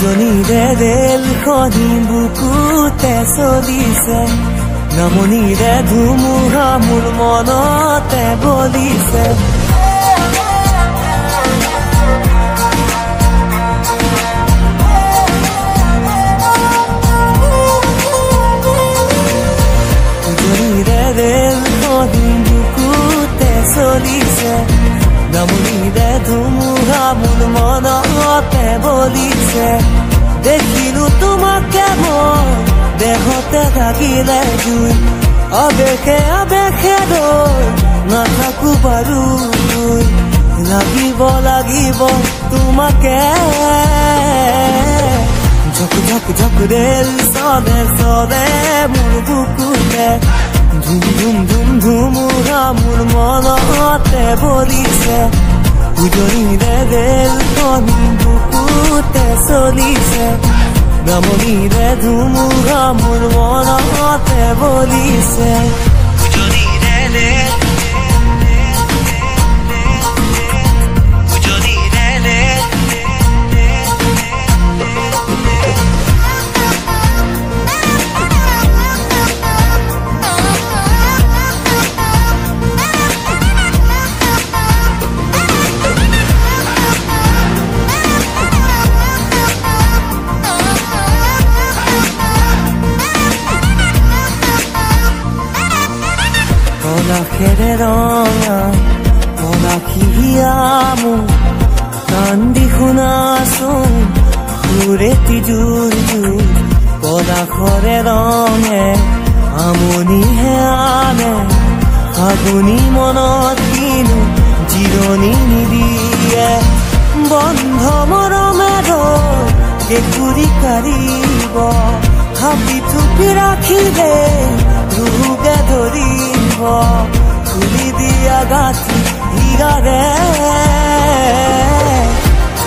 উজনিৰে ৰেলখনি বুকুতে চলিছে, নামনিৰে ধুমুহা মোৰ মনতে বলিছে। উজনিৰে ৰেলখনি বুকুতে চলিছে, নামনিৰে ধুমুহা মোৰ মনতে বলিছে। দেখিলো তোমাকে মই দেহতে থাকিলে জুই, আবেশে আবেশে ৰৈ নাথাকো বাৰু। লাগিব লাগিব তোমাকে, ঝক ঝক ঝক ৰেল চলে চলে মোৰ বুকুতে, ধুম ধুম ধুম ধুমুহা মোৰ মনতে বলিছে। উজনিৰে ৰেলখনি বুকুতে চলিছে, নামনিৰে ধুমুহা মোৰ মনতে বলিছে। আখেৰে ৰঙা পলাখিয়ামো কান্দি শুনাচোন সুৰেতি জোৰ জোৰ, পলাশৰে ৰঙে আমনিহে আনে, ফাগুনি মনত কিনো জিৰণি নিদিয়ে। বন্ধ মৰমে ধৰ কেঁকুৰি কাঢ়িব, হাবি থুপি ৰাখিলে ৰোগে ধৰিব। খুলি দিয়া গাঁঠি হীৰাৰে,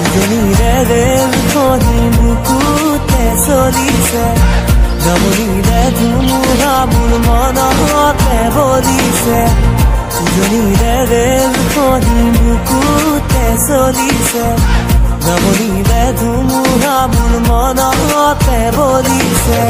উজনিৰে ৰেলখনি বুকুতে চলিছে, নামনিৰে ধুমুহা মোৰ মনতে বলিছে। উজনিৰে ৰেলখনি বুকুতে চলিছে, নামনিৰে ধুমুহা মোৰ মনতে বলিছে।